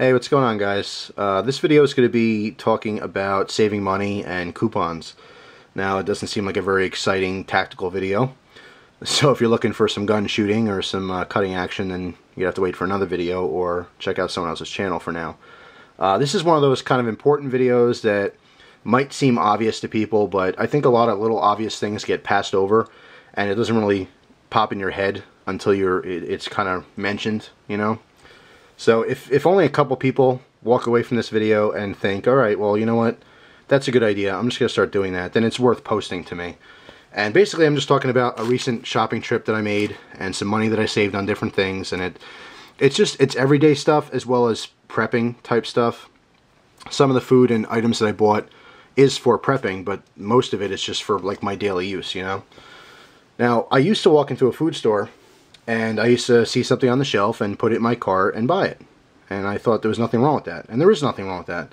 Hey, what's going on, guys? This video is going to be talking about saving money and coupons. Now, it doesn't seem like a very exciting tactical video, so if you're looking for some gun shooting or some cutting action, then you have to wait for another video or check out someone else's channel for now. This is one of those kind of important videos that might seem obvious to people, but I think a lot of little obvious things get passed over, and it doesn't really pop in your head until it's kind of mentioned, you know? So if only a couple people walk away from this video and think, alright, well, you know what, that's a good idea, I'm just going to start doing that, then it's worth posting to me. And basically I'm just talking about a recent shopping trip that I made and some money that I saved on different things, and it's everyday stuff as well as prepping type stuff. Some of the food and items that I bought is for prepping, but most of it is just for like my daily use, you know. Now, I used to walk into a food store and I used to see something on the shelf and put it in my cart and buy it. And I thought there was nothing wrong with that. And there is nothing wrong with that.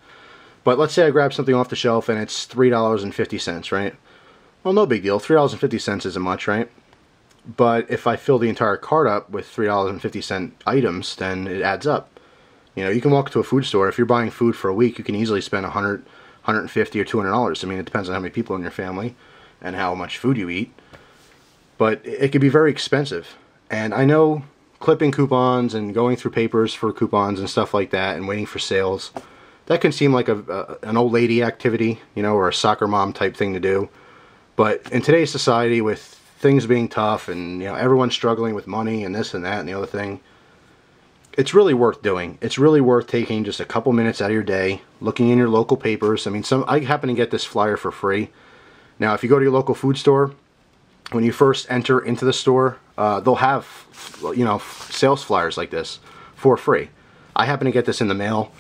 But let's say I grab something off the shelf and it's $3.50, right? Well, no big deal. $3.50 isn't much, right? But if I fill the entire cart up with $3.50 items, then it adds up. You know, you can walk to a food store. If you're buying food for a week, you can easily spend $100, $150, or $200. I mean, it depends on how many people in your family and how much food you eat. But it can be very expensive. And I know clipping coupons and going through papers for coupons and stuff like that and waiting for sales, that can seem like an old lady activity, you know, or a soccer mom type thing to do. But in today's society, with things being tough and, you know, everyone's struggling with money and this and that and the other thing, it's really worth doing. It's really worth taking just a couple minutes out of your day, looking in your local papers. I mean, I happen to get this flyer for free. Now, if you go to your local food store, when you first enter into the store, they'll have, you know, sales flyers like this for free. I happen to get this in the mail.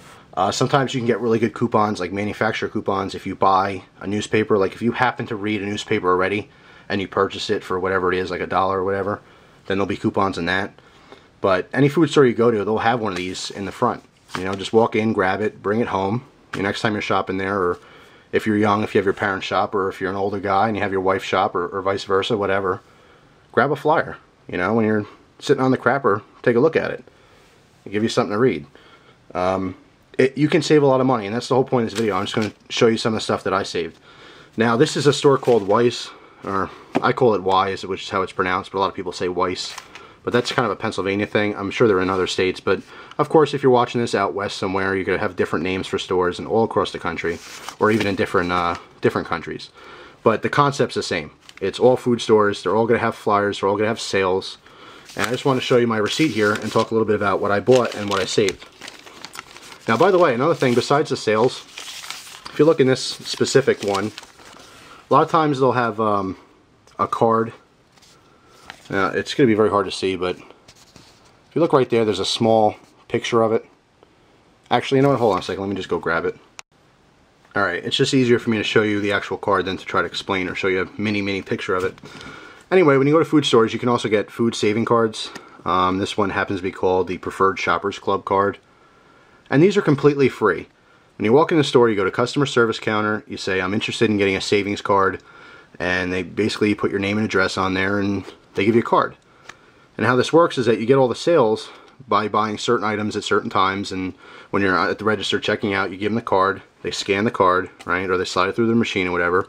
Sometimes you can get really good coupons, like manufacturer coupons, if you buy a newspaper. Like if you happen to read a newspaper already and you purchase it for whatever it is, like $1 or whatever, then there'll be coupons in that. But any food store you go to, they'll have one of these in the front. You know, just walk in, grab it, bring it home. The next time you're shopping there, or if you're young, if you have your parents shop, or if you're an older guy and you have your wife shop, or vice versa, whatever, grab a flyer. You know, when you're sitting on the crapper, take a look at it. It'll give you something to read. You can save a lot of money, and that's the whole point of this video. I'm just going to show you some of the stuff that I saved. Now, this is a store called Weiss, or I call it Weiss, which is how it's pronounced, but a lot of people say Weiss. But that's kind of a Pennsylvania thing. I'm sure they're in other states, but of course, if you're watching this out west somewhere, you're going to have different names for stores and all across the country, or even in different countries. But the concept's the same. It's all food stores. They're all going to have flyers. They're all going to have sales. And I just want to show you my receipt here and talk a little bit about what I bought and what I saved. Now, by the way, another thing, besides the sales, if you look in this specific one, a lot of times they'll have a card. Now, it's going to be very hard to see, but if you look right there, there's a small picture of it. Actually, you know what? Hold on a second. Let me just go grab it. Alright, it's just easier for me to show you the actual card than to try to explain or show you a mini picture of it. Anyway, when you go to food stores, you can also get food saving cards. This one happens to be called the Preferred Shoppers Club card. And these are completely free. When you walk in the store, you go to customer service counter, you say, I'm interested in getting a savings card, and they basically put your name and address on there, and they give you a card. And how this works is that you get all the sales by buying certain items at certain times, and when you're at the register checking out, you give them the card, they scan the card, right, or they slide it through their machine or whatever,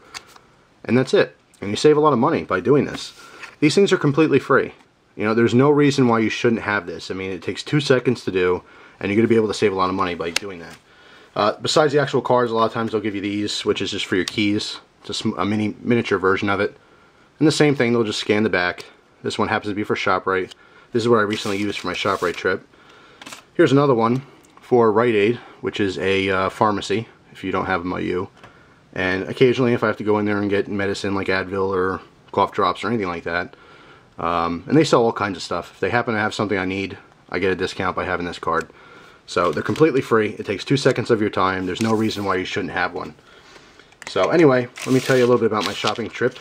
and that's it. And you save a lot of money by doing this. These things are completely free. You know, there's no reason why you shouldn't have this. I mean, it takes 2 seconds to do, and you're going to be able to save a lot of money by doing that. Besides the actual cards, a lot of times they'll give you these, which is just for your keys. Just a miniature version of it. And the same thing, they'll just scan the back. This one happens to be for ShopRite. This is what I recently used for my ShopRite trip. Here's another one for Rite Aid, which is a pharmacy, if you don't have them by you. And occasionally, if I have to go in there and get medicine like Advil or cough drops or anything like that. And they sell all kinds of stuff. If they happen to have something I need, I get a discount by having this card. So they're completely free. It takes 2 seconds of your time. There's no reason why you shouldn't have one. So anyway, let me tell you a little bit about my shopping trip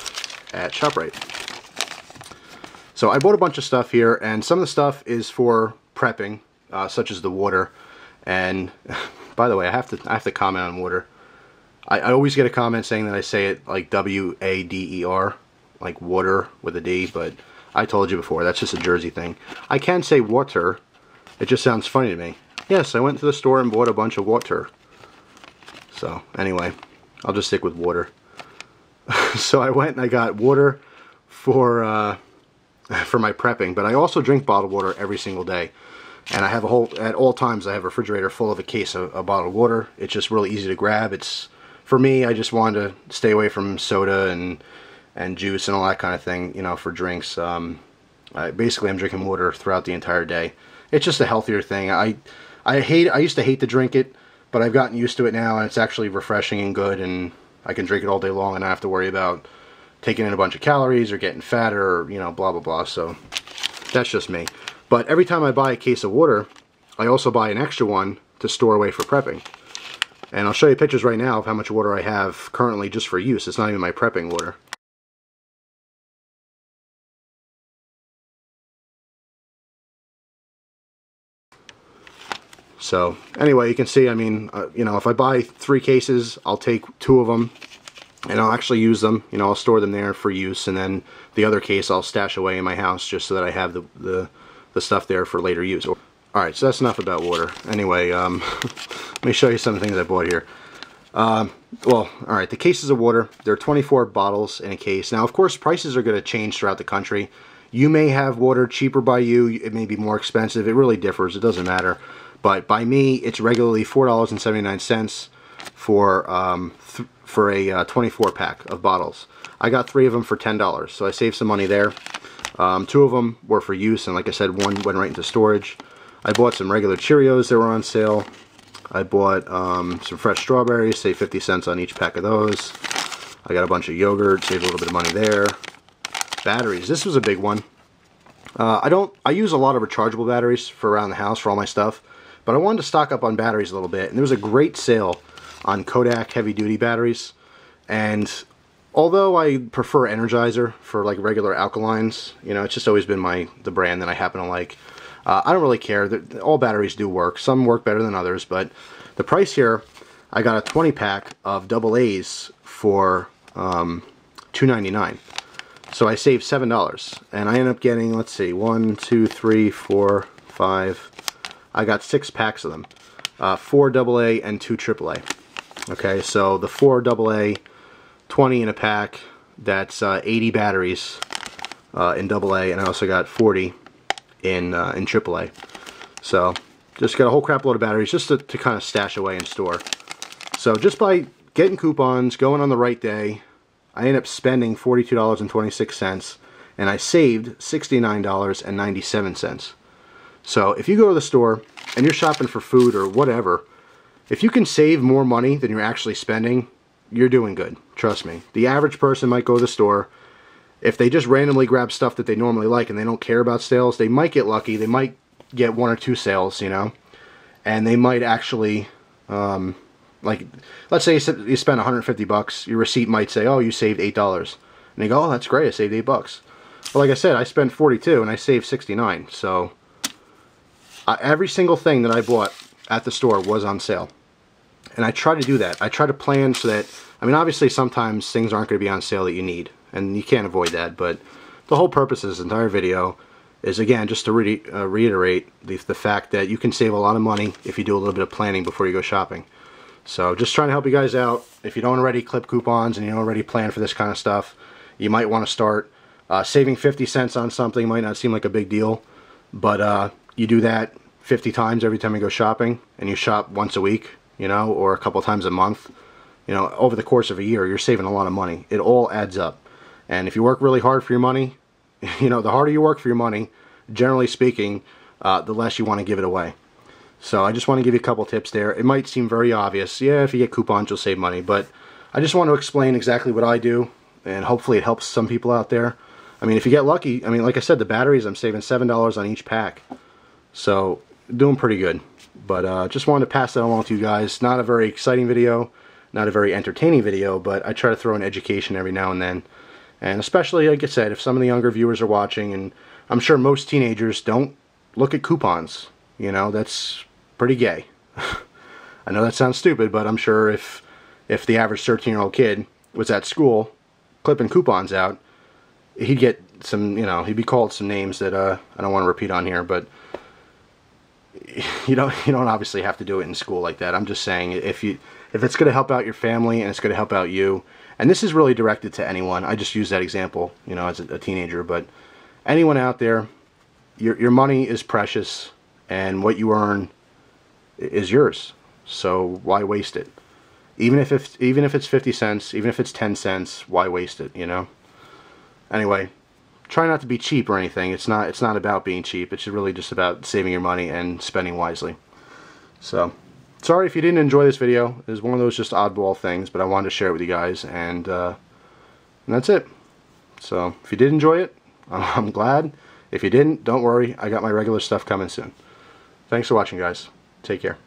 at ShopRite. So I bought a bunch of stuff here, and some of the stuff is for prepping, such as the water. And by the way, I have to comment on water. I always get a comment saying that I say it like W-A-D-E-R, like water with a D, but I told you before, that's just a Jersey thing. I can say water, it just sounds funny to me. Yes, I went to the store and bought a bunch of water. So anyway, I'll just stick with water. So I went and I got water for my prepping, but I also drink bottled water every single day. And I have at all times I have a refrigerator full of a case of bottled water. It's just really easy to grab. It's, for me, I just wanted to stay away from soda and juice and all that kind of thing, you know, for drinks. Basically, I'm drinking water throughout the entire day. It's just a healthier thing. I used to hate to drink it, but I've gotten used to it now, and it's actually refreshing and good, and I can drink it all day long and not have to worry about taking in a bunch of calories or getting fatter or, you know, blah, blah, blah. So that's just me. But every time I buy a case of water, I also buy an extra one to store away for prepping. And I'll show you pictures right now of how much water I have currently just for use. It's not even my prepping water. So anyway, you can see, I mean, you know, if I buy 3 cases, I'll take 2 of them and I'll actually use them. You know, I'll store them there for use, and then the other case I'll stash away in my house just so that I have the stuff there for later use. Alright, so that's enough about water. Anyway, let me show you some things I bought here. Well, alright, the cases of water, there are 24 bottles in a case. Now, of course, prices are going to change throughout the country. You may have water cheaper by you, it may be more expensive, it really differs, it doesn't matter. But by me, it's regularly $4.79 for a 24 pack of bottles. I got 3 of them for $10, so I saved some money there. 2 of them were for use, and like I said, 1 went right into storage. I bought some regular Cheerios that were on sale. I bought some fresh strawberries, saved 50 cents on each pack of those. I got a bunch of yogurt, saved a little bit of money there. Batteries, this was a big one. I use a lot of rechargeable batteries for around the house for all my stuff, but I wanted to stock up on batteries a little bit, and there was a great sale on Kodak heavy-duty batteries. And although I prefer Energizer for like regular alkalines, you know, it's just always been the brand that I happen to like. I don't really care. All batteries do work. Some work better than others, but the price here, I got a 20-pack of AA's for $2.99. So I saved $7, and I ended up getting, let's see, 1, 2, 3, 4, 5. I got 6 packs of them, 4 AA and 2 AAA. Okay, so the 4 AA, 20 in a pack. That's 80 batteries in AA, and I also got 40 in AAA. So just got a whole crap load of batteries just to kind of stash away and store. So just by getting coupons, going on the right day, I ended up spending $42.26, and I saved $69.97. So if you go to the store and you're shopping for food or whatever, if you can save more money than you're actually spending, you're doing good. Trust me. The average person might go to the store. If they just randomly grab stuff that they normally like and they don't care about sales, they might get lucky. They might get 1 or 2 sales, you know, and they might actually, like, let's say you spend 150 bucks, your receipt might say, oh, you saved $8. And they go, oh, that's great, I saved $8. But like I said, I spent 42 and I saved 69. So every single thing that I bought at the store was on sale. And I try to do that. I try to plan so that, I mean, obviously sometimes things aren't going to be on sale that you need, and you can't avoid that, but the whole purpose of this entire video is, again, just to reiterate the fact that you can save a lot of money if you do a little bit of planning before you go shopping. So just trying to help you guys out. If you don't already clip coupons and you don't already plan for this kind of stuff, you might want to start. Saving 50 cents on something might not seem like a big deal, but you do that 50 times every time you go shopping, and you shop once a week, you know, or a couple times a month, you know, over the course of a year, you're saving a lot of money. It all adds up. And if you work really hard for your money, you know, the harder you work for your money, generally speaking, the less you want to give it away. So I just want to give you a couple tips there. It might seem very obvious. Yeah, if you get coupons, you'll save money. But I just want to explain exactly what I do, and hopefully it helps some people out there. I mean, if you get lucky, I mean, like I said, the batteries, I'm saving $7 on each pack. So doing pretty good. But just wanted to pass that along to you guys. Not a very exciting video, not a very entertaining video, but I try to throw in education every now and then. And especially, like I said, if some of the younger viewers are watching, and I'm sure most teenagers don't look at coupons. You know, that's pretty gay. I know that sounds stupid, but I'm sure if the average 13-year-old kid was at school clipping coupons out, he'd get some, you know, he'd be called some names that I don't want to repeat on here, but you don't obviously have to do it in school like that. I'm just saying, if it's going to help out your family and it's going to help out you, and this is really directed to anyone. I just use that example, you know, as a teenager, but anyone out there, your money is precious, and what you earn is yours. So why waste it? Even if it's 50 cents, even if it's 10 cents, why waste it, you know? Anyway, try not to be cheap or anything. It's not about being cheap. It's really just about saving your money and spending wisely. So, sorry if you didn't enjoy this video. It was one of those just oddball things, but I wanted to share it with you guys, and that's it. So, if you did enjoy it, I'm glad. If you didn't, don't worry. I got my regular stuff coming soon. Thanks for watching, guys. Take care.